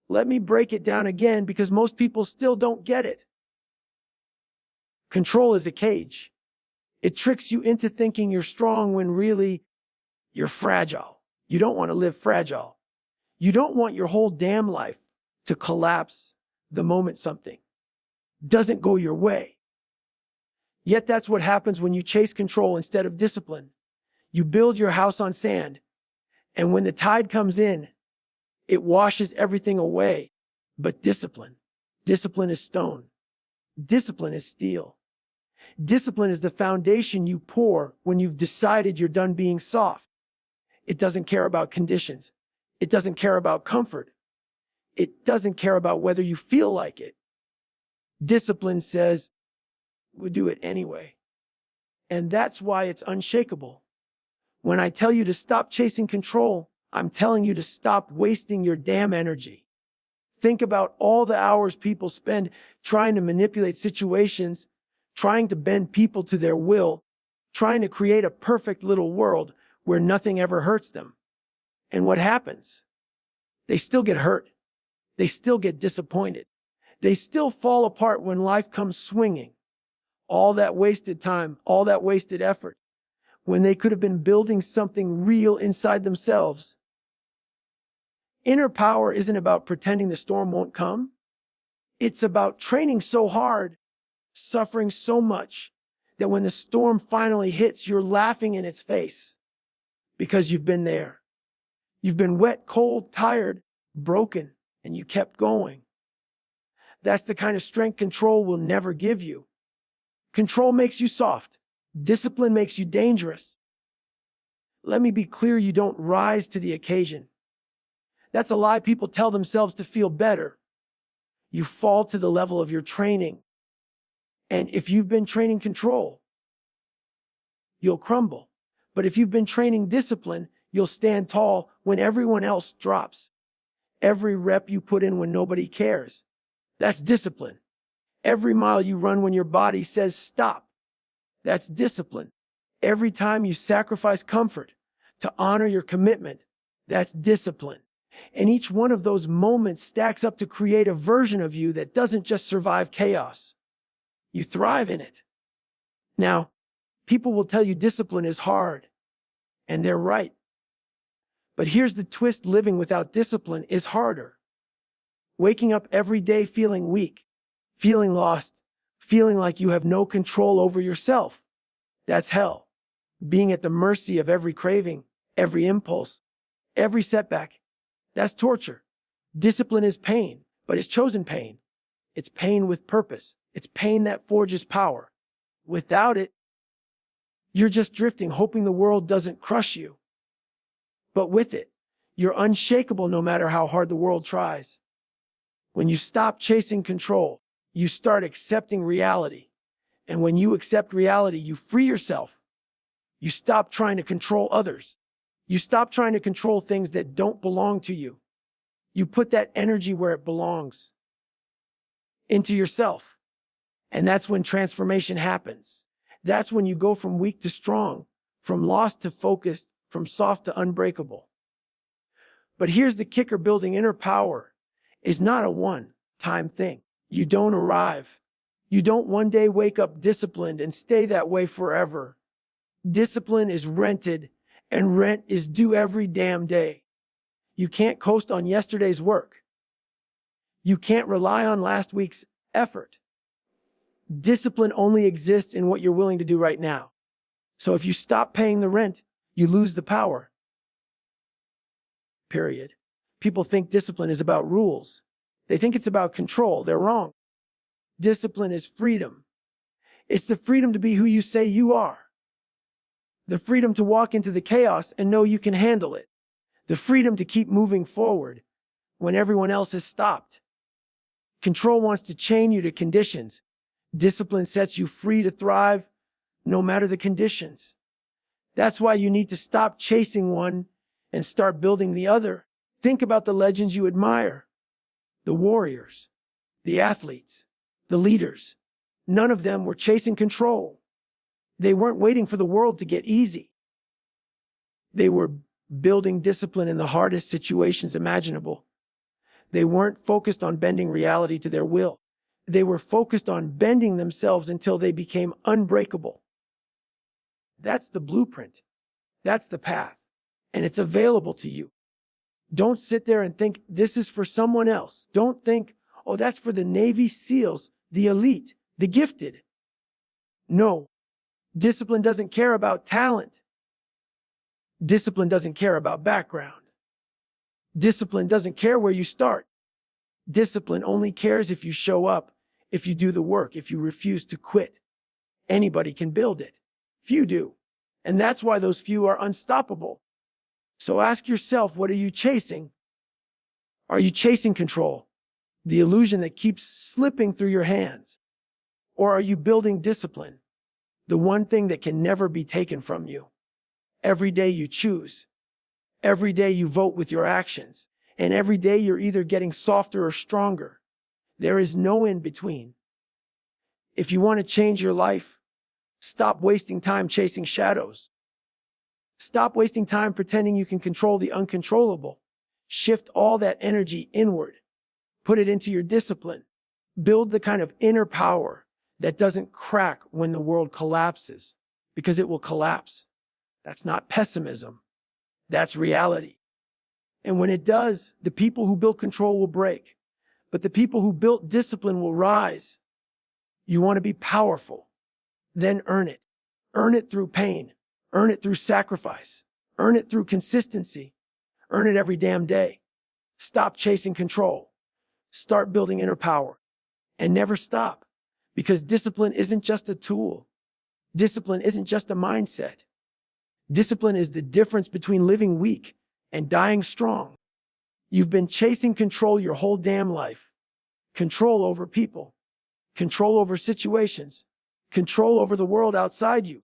Let me break it down again because most people still don't get it. Control is a cage. It tricks you into thinking you're strong when really you're fragile. You don't want to live fragile. You don't want your whole damn life to collapse the moment something doesn't go your way. Yet that's what happens when you chase control instead of discipline. You build your house on sand, and when the tide comes in, it washes everything away. But discipline is stone. Discipline is steel. Discipline is the foundation you pour when you've decided you're done being soft. It doesn't care about conditions. It doesn't care about comfort. It doesn't care about whether you feel like it. Discipline says, we'll do it anyway. And that's why it's unshakable. When I tell you to stop chasing control, I'm telling you to stop wasting your damn energy. Think about all the hours people spend trying to manipulate situations, trying to bend people to their will, trying to create a perfect little world where nothing ever hurts them. And what happens? They still get hurt. They still get disappointed. They still fall apart when life comes swinging. All that wasted time, all that wasted effort, when they could have been building something real inside themselves. Inner power isn't about pretending the storm won't come. It's about training so hard, suffering so much, that when the storm finally hits, you're laughing in its face. Because you've been there. You've been wet, cold, tired, broken, and you kept going. That's the kind of strength control will never give you. Control makes you soft. Discipline makes you dangerous. Let me be clear, you don't rise to the occasion. That's a lie people tell themselves to feel better. You fall to the level of your training. And if you've been training control, you'll crumble. But if you've been training discipline, you'll stand tall when everyone else drops. Every rep you put in when nobody cares, that's discipline. Every mile you run when your body says stop, that's discipline. Every time you sacrifice comfort to honor your commitment, that's discipline. And each one of those moments stacks up to create a version of you that doesn't just survive chaos. You thrive in it. Now, people will tell you discipline is hard, and they're right. But here's the twist: living without discipline is harder. Waking up every day feeling weak, feeling lost, feeling like you have no control over yourself. That's hell. Being at the mercy of every craving, every impulse, every setback. That's torture. Discipline is pain, but it's chosen pain. It's pain with purpose. It's pain that forges power. Without it, you're just drifting, hoping the world doesn't crush you. But with it, you're unshakable no matter how hard the world tries. When you stop chasing control, you start accepting reality. And when you accept reality, you free yourself. You stop trying to control others. You stop trying to control things that don't belong to you. You put that energy where it belongs, into yourself. And that's when transformation happens. That's when you go from weak to strong, from lost to focused, from soft to unbreakable. But here's the kicker: building inner power is not a one-time thing. You don't arrive. You don't one day wake up disciplined and stay that way forever. Discipline is rented, and rent is due every damn day. You can't coast on yesterday's work. You can't rely on last week's effort. Discipline only exists in what you're willing to do right now. So if you stop paying the rent, you lose the power. Period. People think discipline is about rules. They think it's about control. They're wrong. Discipline is freedom. It's the freedom to be who you say you are. The freedom to walk into the chaos and know you can handle it. The freedom to keep moving forward when everyone else has stopped. Control wants to chain you to conditions. Discipline sets you free to thrive no matter the conditions. That's why you need to stop chasing one and start building the other. Think about the legends you admire. The warriors, the athletes, the leaders. None of them were chasing control. They weren't waiting for the world to get easy. They were building discipline in the hardest situations imaginable. They weren't focused on bending reality to their will. They were focused on bending themselves until they became unbreakable. That's the blueprint. That's the path. And it's available to you. Don't sit there and think this is for someone else. Don't think, oh, that's for the Navy SEALs, the elite, the gifted. No, discipline doesn't care about talent. Discipline doesn't care about background. Discipline doesn't care where you start. Discipline only cares if you show up, if you do the work, if you refuse to quit. Anybody can build it. Few do. And that's why those few are unstoppable. So ask yourself, what are you chasing? Are you chasing control, the illusion that keeps slipping through your hands? Or are you building discipline, the one thing that can never be taken from you? Every day you choose. Every day you vote with your actions. And every day you're either getting softer or stronger. There is no in between. If you want to change your life, stop wasting time chasing shadows. Stop wasting time pretending you can control the uncontrollable. Shift all that energy inward. Put it into your discipline. Build the kind of inner power that doesn't crack when the world collapses, because it will collapse. That's not pessimism. That's reality. And when it does, the people who built control will break, but the people who built discipline will rise. You want to be powerful, then earn it. Earn it through pain. Earn it through sacrifice. Earn it through consistency. Earn it every damn day. Stop chasing control. Start building inner power. And never stop. Because discipline isn't just a tool. Discipline isn't just a mindset. Discipline is the difference between living weak and dying strong. You've been chasing control your whole damn life. Control over people. Control over situations. Control over the world outside you.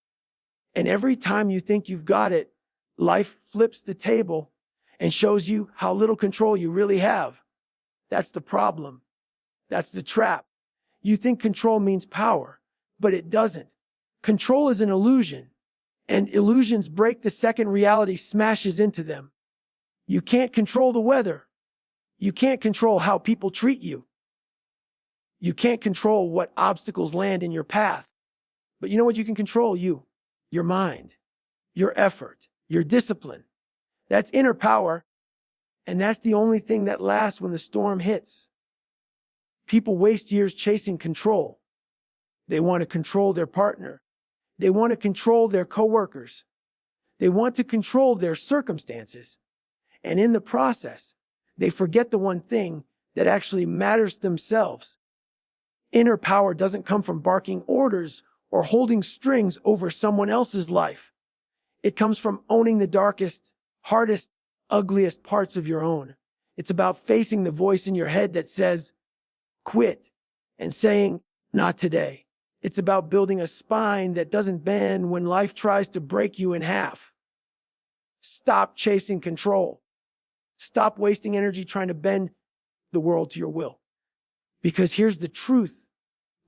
And every time you think you've got it, life flips the table and shows you how little control you really have. That's the problem. That's the trap. You think control means power, but it doesn't. Control is an illusion, and illusions break the second reality smashes into them. You can't control the weather. You can't control how people treat you. You can't control what obstacles land in your path. But you know what you can control? You. Your mind, your effort, your discipline. That's inner power, and that's the only thing that lasts when the storm hits. People waste years chasing control. They want to control their partner. They want to control their coworkers. They want to control their circumstances. And in the process, they forget the one thing that actually matters to themselves. Inner power doesn't come from barking orders or holding strings over someone else's life. It comes from owning the darkest, hardest, ugliest parts of your own. It's about facing the voice in your head that says, quit, and saying, not today. It's about building a spine that doesn't bend when life tries to break you in half. Stop chasing control. Stop wasting energy trying to bend the world to your will. Because here's the truth.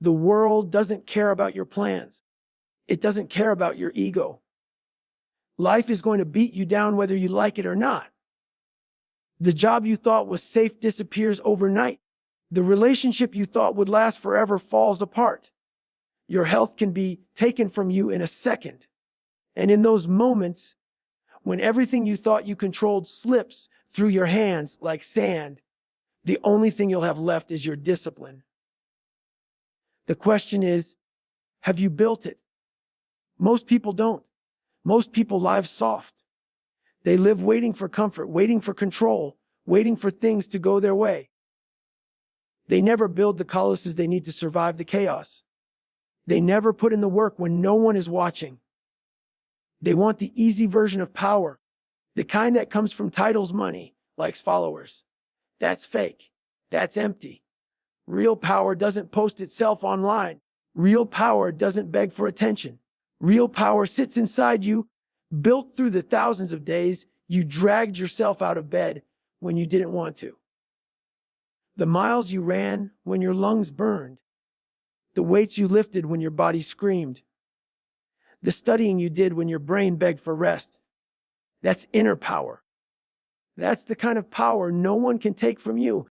The world doesn't care about your plans. It doesn't care about your ego. Life is going to beat you down whether you like it or not. The job you thought was safe disappears overnight. The relationship you thought would last forever falls apart. Your health can be taken from you in a second. And in those moments, when everything you thought you controlled slips through your hands like sand, the only thing you'll have left is your discipline. The question is, have you built it? Most people don't. Most people live soft. They live waiting for comfort, waiting for control, waiting for things to go their way. They never build the colossus they need to survive the chaos. They never put in the work when no one is watching. They want the easy version of power, the kind that comes from titles, money, likes, followers. That's fake. That's empty. Real power doesn't post itself online. Real power doesn't beg for attention. Real power sits inside you, built through the thousands of days you dragged yourself out of bed when you didn't want to. The miles you ran when your lungs burned. The weights you lifted when your body screamed. The studying you did when your brain begged for rest. That's inner power. That's the kind of power no one can take from you.